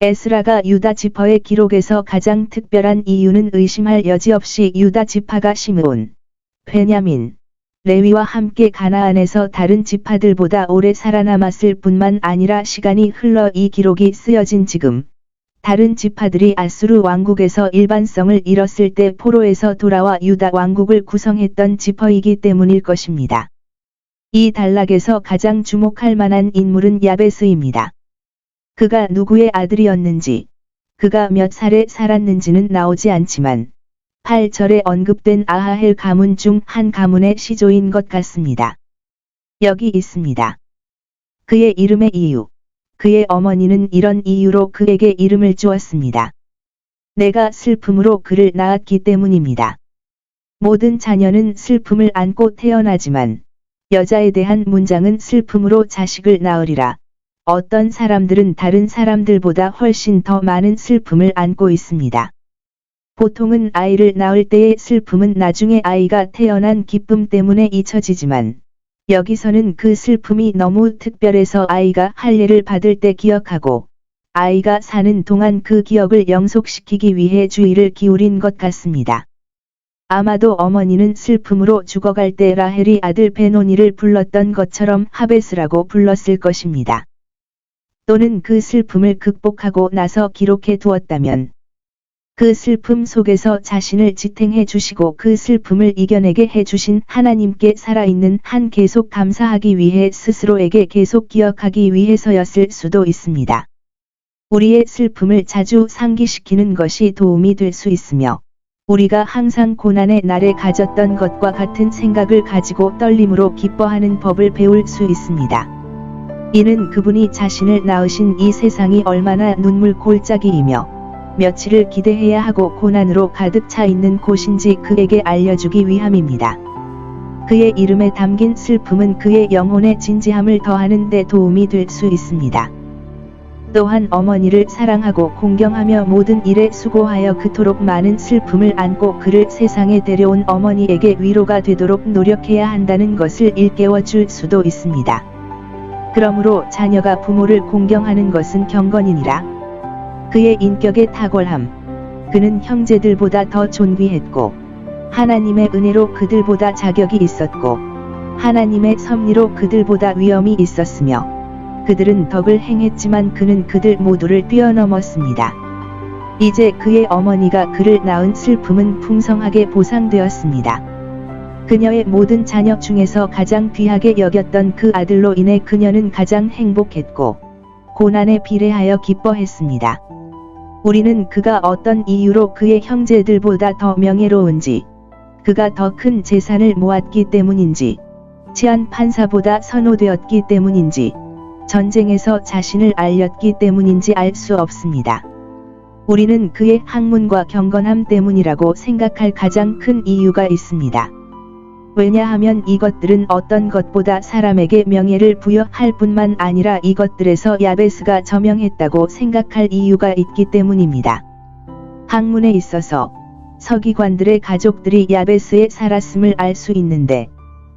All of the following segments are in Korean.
에스라가 유다 지파의 기록에서 가장 특별한 이유는 의심할 여지 없이 유다 지파가 시므온, 베냐민, 레위와 함께 가나안에서 다른 지파들보다 오래 살아남았을 뿐만 아니라 시간이 흘러 이 기록이 쓰여진 지금, 다른 지파들이 아수르 왕국에서 일반성을 잃었을 때 포로에서 돌아와 유다 왕국을 구성했던 지파이기 때문일 것입니다. 이 단락에서 가장 주목할 만한 인물은 야베스입니다. 그가 누구의 아들이었는지, 그가 몇 살에 살았는지는 나오지 않지만 8절에 언급된 아하헬 가문 중 한 가문의 시조인 것 같습니다. 여기 있습니다. 그의 이름의 이유. 그의 어머니는 이런 이유로 그에게 이름을 주었습니다. 내가 슬픔으로 그를 낳았기 때문입니다. 모든 자녀는 슬픔을 안고 태어나지만 여자에 대한 문장은 슬픔으로 자식을 낳으리라. 어떤 사람들은 다른 사람들보다 훨씬 더 많은 슬픔을 안고 있습니다. 보통은 아이를 낳을 때의 슬픔은 나중에 아이가 태어난 기쁨 때문에 잊혀지지만 여기서는 그 슬픔이 너무 특별해서 아이가 할례를 받을 때 기억하고 아이가 사는 동안 그 기억을 영속시키기 위해 주의를 기울인 것 같습니다. 아마도 어머니는 슬픔으로 죽어갈 때 라헬이 아들 베노니를 불렀던 것처럼 하베스라고 불렀을 것입니다. 또는 그 슬픔을 극복하고 나서 기록해 두었다면 그 슬픔 속에서 자신을 지탱해 주시고 그 슬픔을 이겨내게 해주신 하나님께 살아있는 한 계속 감사하기 위해 스스로에게 계속 기억하기 위해서였을 수도 있습니다. 우리의 슬픔을 자주 상기시키는 것이 도움이 될 수 있으며 우리가 항상 고난의 날에 가졌던 것과 같은 생각을 가지고 떨림으로 기뻐하는 법을 배울 수 있습니다. 이는 그분이 자신을 낳으신 이 세상이 얼마나 눈물 골짜기이며 며칠을 기대해야 하고 고난으로 가득 차 있는 곳인지 그에게 알려주기 위함입니다. 그의 이름에 담긴 슬픔은 그의 영혼의 진지함을 더하는 데 도움이 될 수 있습니다. 또한 어머니를 사랑하고 공경하며 모든 일에 수고하여 그토록 많은 슬픔을 안고 그를 세상에 데려온 어머니에게 위로가 되도록 노력해야 한다는 것을 일깨워 줄 수도 있습니다. 그러므로 자녀가 부모를 공경하는 것은 경건이니라. 그의 인격의 탁월함. 그는 형제들보다 더 존귀했고 하나님의 은혜로 그들보다 자격이 있었고 하나님의 섭리로 그들보다 위엄이 있었으며 그들은 덕을 행했지만 그는 그들 모두를 뛰어넘었습니다. 이제 그의 어머니가 그를 낳은 슬픔은 풍성하게 보상되었습니다. 그녀의 모든 자녀 중에서 가장 귀하게 여겼던 그 아들로 인해 그녀는 가장 행복했고 고난에 비례하여 기뻐했습니다. 우리는 그가 어떤 이유로 그의 형제들보다 더 명예로운지, 그가 더 큰 재산을 모았기 때문인지, 치안 판사보다 선호되었기 때문인지, 전쟁에서 자신을 알렸기 때문인지 알 수 없습니다. 우리는 그의 학문과 경건함 때문이라고 생각할 가장 큰 이유가 있습니다. 왜냐하면 이것들은 어떤 것보다 사람에게 명예를 부여할 뿐만 아니라 이것들에서 야베스가 저명했다고 생각할 이유가 있기 때문입니다. 학문에 있어서 서기관들의 가족들이 야베스에 살았음을 알 수 있는데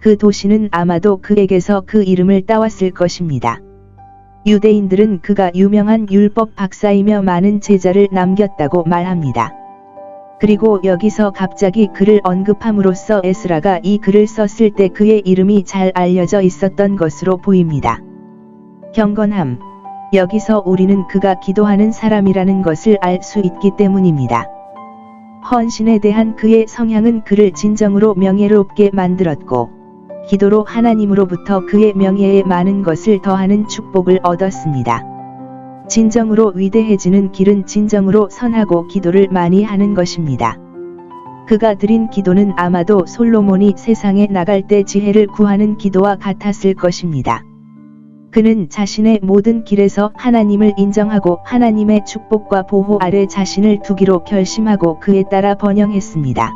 그 도시는 아마도 그에게서 그 이름을 따왔을 것입니다. 유대인들은 그가 유명한 율법 박사이며 많은 제자를 남겼다고 말합니다. 그리고 여기서 갑자기 그를 언급함으로써 에스라가 이 글을 썼을 때 그의 이름이 잘 알려져 있었던 것으로 보입니다. 경건함. 여기서 우리는 그가 기도하는 사람이라는 것을 알 수 있기 때문입니다. 헌신에 대한 그의 성향은 그를 진정으로 명예롭게 만들었고 기도로 하나님으로부터 그의 명예에 많은 것을 더하는 축복을 얻었습니다. 진정으로 위대해지는 길은 진정으로 선하고 기도를 많이 하는 것입니다. 그가 드린 기도는 아마도 솔로몬이 세상에 나갈 때 지혜를 구하는 기도와 같았을 것입니다. 그는 자신의 모든 길에서 하나님을 인정하고 하나님의 축복과 보호 아래 자신을 두기로 결심하고 그에 따라 번영했습니다.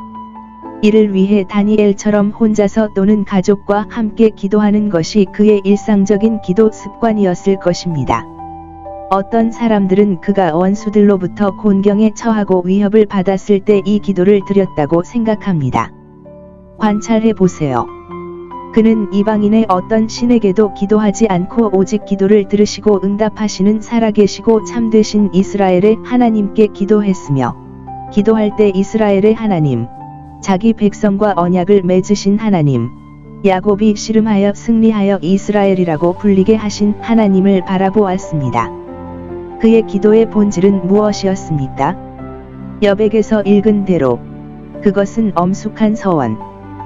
이를 위해 다니엘처럼 혼자서 또는 가족과 함께 기도하는 것이 그의 일상적인 기도 습관이었을 것입니다. 어떤 사람들은 그가 원수들로부터 곤경에 처하고 위협을 받았을 때 이 기도를 드렸다고 생각합니다. 관찰해 보세요. 그는 이방인의 어떤 신에게도 기도하지 않고 오직 기도를 들으시고 응답하시는 살아계시고 참되신 이스라엘의 하나님께 기도했으며, 기도할 때 이스라엘의 하나님, 자기 백성과 언약을 맺으신 하나님, 야곱이 씨름하여 승리하여 이스라엘이라고 불리게 하신 하나님을 바라보았습니다. 그의 기도의 본질은 무엇이었습니까? 여백에서 읽은 대로 그것은 엄숙한 서원,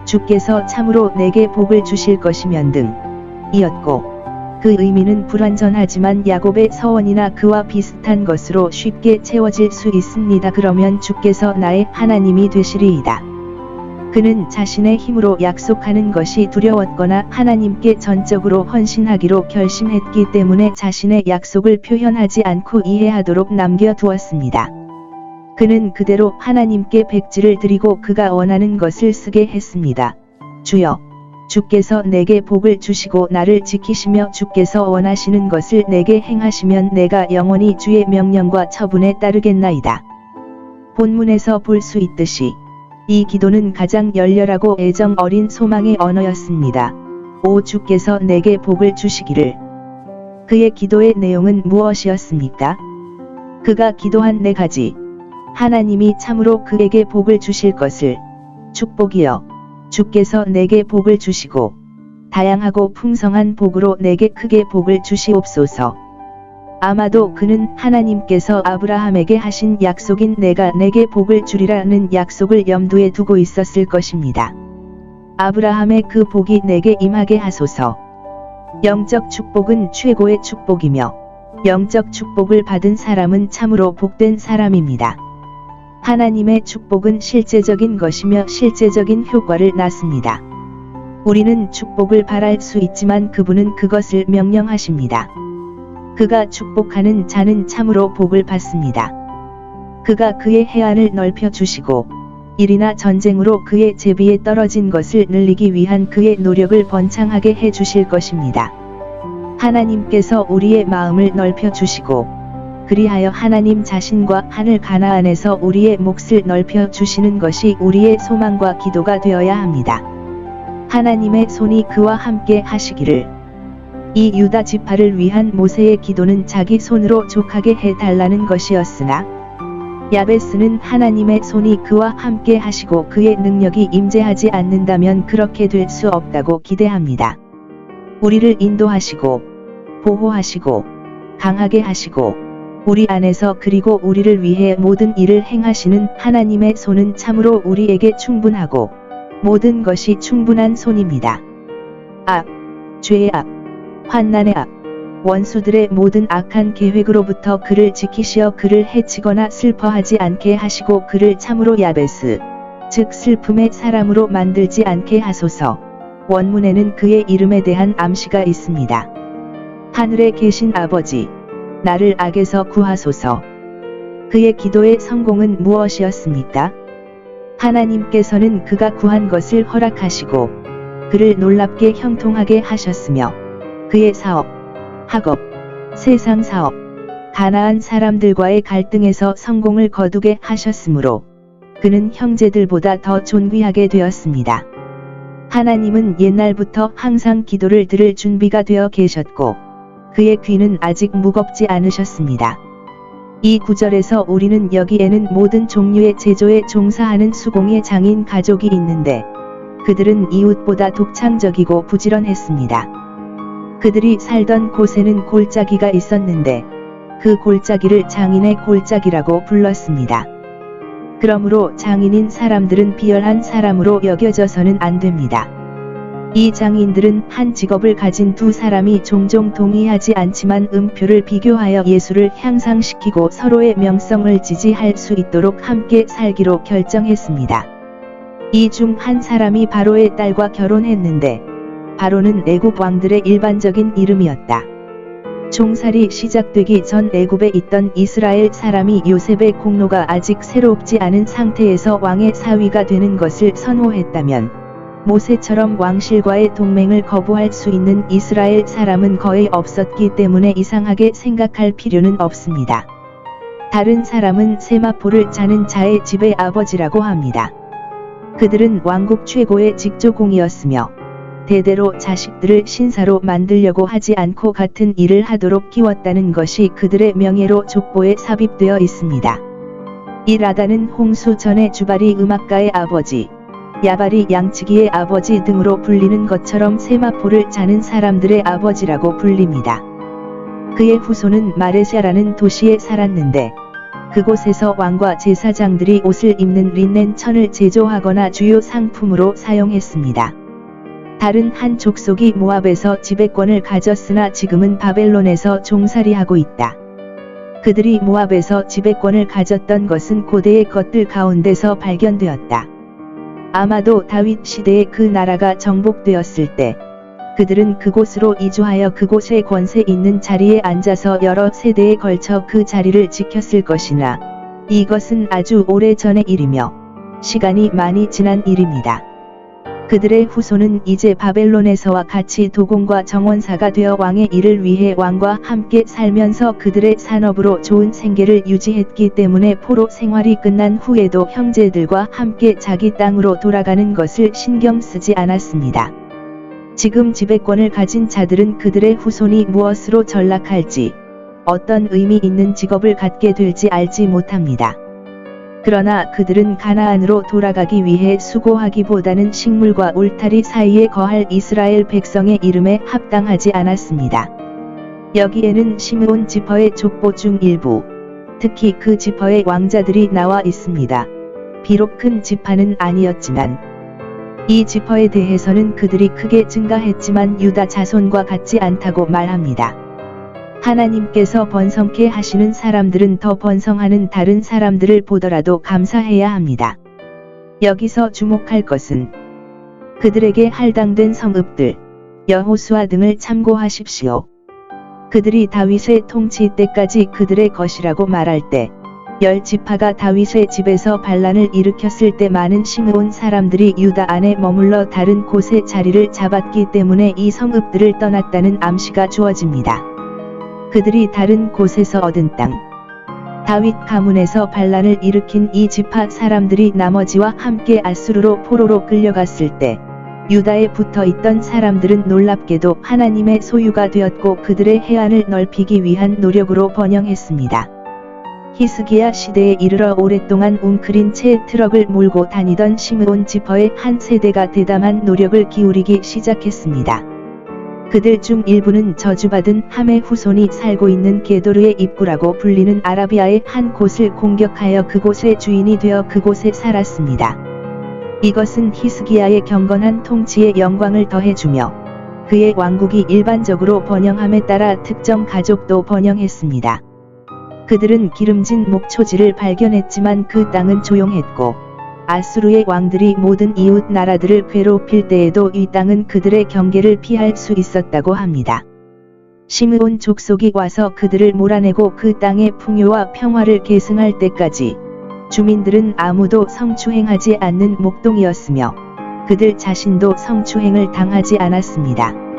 주께서 참으로 내게 복을 주실 것이면 등 이었고, 그 의미는 불완전하지만 야곱의 서원이나 그와 비슷한 것으로 쉽게 채워질 수 있습니다. 그러면 주께서 나의 하나님이 되시리이다. 그는 자신의 힘으로 약속하는 것이 두려웠거나 하나님께 전적으로 헌신하기로 결심했기 때문에 자신의 약속을 표현하지 않고 이해하도록 남겨두었습니다. 그는 그대로 하나님께 백지를 드리고 그가 원하는 것을 쓰게 했습니다. 주여, 주께서 내게 복을 주시고 나를 지키시며 주께서 원하시는 것을 내게 행하시면 내가 영원히 주의 명령과 처분에 따르겠나이다. 본문에서 볼 수 있듯이 이 기도는 가장 열렬하고 애정 어린 소망의 언어였습니다. 오 주께서 내게 복을 주시기를. 그의 기도의 내용은 무엇이었습니까? 그가 기도한 4가지. 하나님이 참으로 그에게 복을 주실 것을, 축복이여, 주께서 내게 복을 주시고 다양하고 풍성한 복으로 내게 크게 복을 주시옵소서. 아마도 그는 하나님께서 아브라함에게 하신 약속인 내가 내게 복을 주리라는 약속을 염두에 두고 있었을 것입니다. 아브라함의 그 복이 내게 임하게 하소서. 영적 축복은 최고의 축복이며 영적 축복을 받은 사람은 참으로 복된 사람입니다. 하나님의 축복은 실제적인 것이며 실제적인 효과를 낳습니다. 우리는 축복을 바랄 수 있지만 그분은 그것을 명령하십니다. 그가 축복하는 자는 참으로 복을 받습니다. 그가 그의 해안을 넓혀 주시고 일이나 전쟁으로 그의 제비에 떨어진 것을 늘리기 위한 그의 노력을 번창하게 해 주실 것입니다. 하나님께서 우리의 마음을 넓혀 주시고 그리하여 하나님 자신과 하늘 가나안에서 우리의 몫을 넓혀 주시는 것이 우리의 소망과 기도가 되어야 합니다. 하나님의 손이 그와 함께 하시기를. 이 유다 지파를 위한 모세의 기도는 자기 손으로 족하게 해달라는 것이었으나 야베스는 하나님의 손이 그와 함께 하시고 그의 능력이 임재하지 않는다면 그렇게 될 수 없다고 기대합니다. 우리를 인도하시고 보호하시고 강하게 하시고 우리 안에서 그리고 우리를 위해 모든 일을 행하시는 하나님의 손은 참으로 우리에게 충분하고 모든 것이 충분한 손입니다. 악, 죄의 악, 환난의 악, 원수들의 모든 악한 계획으로부터 그를 지키시어 그를 해치거나 슬퍼하지 않게 하시고 그를 참으로 야베스, 즉 슬픔의 사람으로 만들지 않게 하소서. 원문에는 그의 이름에 대한 암시가 있습니다. 하늘에 계신 아버지, 나를 악에서 구하소서. 그의 기도의 성공은 무엇이었습니까? 하나님께서는 그가 구한 것을 허락하시고 그를 놀랍게 형통하게 하셨으며 그의 사업, 학업, 세상 사업, 가나안 사람들과의 갈등에서 성공을 거두게 하셨으므로 그는 형제들보다 더 존귀하게 되었습니다. 하나님은 옛날부터 항상 기도를 들을 준비가 되어 계셨고 그의 귀는 아직 무겁지 않으셨습니다. 이 구절에서 우리는 여기에는 모든 종류의 제조에 종사하는 수공예 장인 가족이 있는데 그들은 이웃보다 독창적이고 부지런했습니다. 그들이 살던 곳에는 골짜기가 있었는데 그 골짜기를 장인의 골짜기라고 불렀습니다. 그러므로 장인인 사람들은 비열한 사람으로 여겨져서는 안 됩니다. 이 장인들은 한 직업을 가진 두 사람이 종종 동의하지 않지만 음표를 비교하여 예수를 향상시키고 서로의 명성을 지지할 수 있도록 함께 살기로 결정했습니다. 이 중 한 사람이 바로의 딸과 결혼했는데 바로는 애굽 왕들의 일반적인 이름이었다. 종살이 시작되기 전 애굽에 있던 이스라엘 사람이 요셉의 공로가 아직 새롭지 않은 상태에서 왕의 사위가 되는 것을 선호했다면 모세처럼 왕실과의 동맹을 거부할 수 있는 이스라엘 사람은 거의 없었기 때문에 이상하게 생각할 필요는 없습니다. 다른 사람은 세마포를 짜는 자의 집의 아버지라고 합니다. 그들은 왕국 최고의 직조공이었으며 대대로 자식들을 신사로 만들려고 하지 않고 같은 일을 하도록 키웠다는 것이 그들의 명예로 족보에 삽입되어 있습니다. 이 라단은 홍수 전의 주발이 음악가의 아버지, 야발이 양치기의 아버지 등으로 불리는 것처럼 세마포를 짜는 사람들의 아버지라고 불립니다. 그의 후손은 마레샤라는 도시에 살았는데 그곳에서 왕과 제사장들이 옷을 입는 린넨 천을 제조하거나 주요 상품으로 사용했습니다. 다른 한 족속이 모압에서 지배권을 가졌으나 지금은 바벨론에서 종살이하고 있다. 그들이 모압에서 지배권을 가졌던 것은 고대의 것들 가운데서 발견되었다. 아마도 다윗 시대에 그 나라가 정복되었을 때 그들은 그곳으로 이주하여 그곳의 권세 있는 자리에 앉아서 여러 세대에 걸쳐 그 자리를 지켰을 것이나 이것은 아주 오래 전의 일이며 시간이 많이 지난 일입니다. 그들의 후손은 이제 바벨론에서와 같이 도공과 정원사가 되어 왕의 일을 위해 왕과 함께 살면서 그들의 산업으로 좋은 생계를 유지했기 때문에 포로 생활이 끝난 후에도 형제들과 함께 자기 땅으로 돌아가는 것을 신경 쓰지 않았습니다. 지금 지배권을 가진 자들은 그들의 후손이 무엇으로 전락할지, 어떤 의미 있는 직업을 갖게 될지 알지 못합니다. 그러나 그들은 가나안으로 돌아가기 위해 수고하기보다는 식물과 울타리 사이에 거할 이스라엘 백성의 이름에 합당하지 않았습니다. 여기에는 시므온 지파의 족보 중 일부, 특히 그 지파의 왕자들이 나와 있습니다. 비록 큰 지파는 아니었지만 이 지파에 대해서는 그들이 크게 증가했지만 유다 자손과 같지 않다고 말합니다. 하나님께서 번성케 하시는 사람들은 더 번성하는 다른 사람들을 보더라도 감사해야 합니다. 여기서 주목할 것은 그들에게 할당된 성읍들, 여호수아 등을 참고하십시오. 그들이 다윗의 통치 때까지 그들의 것이라고 말할 때 10지파가 다윗의 집에서 반란을 일으켰을 때 많은 시므온 사람들이 유다 안에 머물러 다른 곳에 자리를 잡았기 때문에 이 성읍들을 떠났다는 암시가 주어집니다. 그들이 다른 곳에서 얻은 땅, 다윗 가문에서 반란을 일으킨 이 지파 사람들이 나머지와 함께 아수르로 포로로 끌려갔을 때 유다에 붙어 있던 사람들은 놀랍게도 하나님의 소유가 되었고 그들의 해안을 넓히기 위한 노력으로 번영했습니다. 히스기야 시대에 이르러 오랫동안 웅크린 채 트럭을 몰고 다니던 시므온 지파의 한 세대가 대담한 노력을 기울이기 시작했습니다. 그들 중 일부는 저주받은 함의 후손이 살고 있는 게도르의 입구라고 불리는 아라비아의 한 곳을 공격하여 그곳의 주인이 되어 그곳에 살았습니다. 이것은 히스기야의 경건한 통치에 영광을 더해주며 그의 왕국이 일반적으로 번영함에 따라 특정 가족도 번영했습니다. 그들은 기름진 목초지를 발견했지만 그 땅은 조용했고 아수르의 왕들이 모든 이웃 나라들을 괴롭힐 때에도 이 땅은 그들의 경계를 피할 수 있었다고 합니다. 시므온 족속이 와서 그들을 몰아내고 그 땅의 풍요와 평화를 계승할 때까지 주민들은 아무도 성추행하지 않는 목동이었으며 그들 자신도 성추행을 당하지 않았습니다.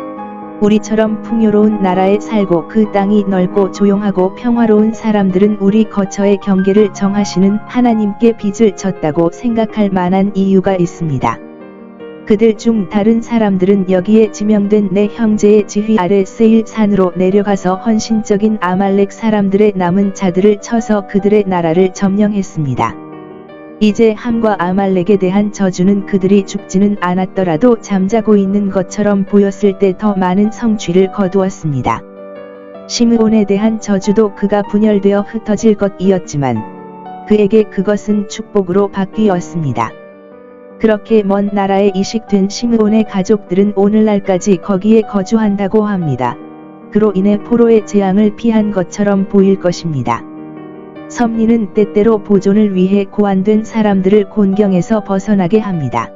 우리처럼 풍요로운 나라에 살고 그 땅이 넓고 조용하고 평화로운 사람들은 우리 거처의 경계를 정하시는 하나님께 빚을 졌다고 생각할 만한 이유가 있습니다. 그들 중 다른 사람들은 여기에 지명된 내 형제의 지휘 아래 세일 산으로 내려가서 헌신적인 아말렉 사람들의 남은 자들을 쳐서 그들의 나라를 점령했습니다. 이제 함과 아말렉에 대한 저주는 그들이 죽지는 않았더라도 잠자고 있는 것처럼 보였을 때 더 많은 성취를 거두었습니다. 시므온에 대한 저주도 그가 분열되어 흩어질 것이었지만 그에게 그것은 축복으로 바뀌었습니다. 그렇게 먼 나라에 이식된 시므온의 가족들은 오늘날까지 거기에 거주한다고 합니다. 그로 인해 포로의 재앙을 피한 것처럼 보일 것입니다. 섭리는 때때로 보존을 위해 고안된 사람들을 곤경에서 벗어나게 합니다.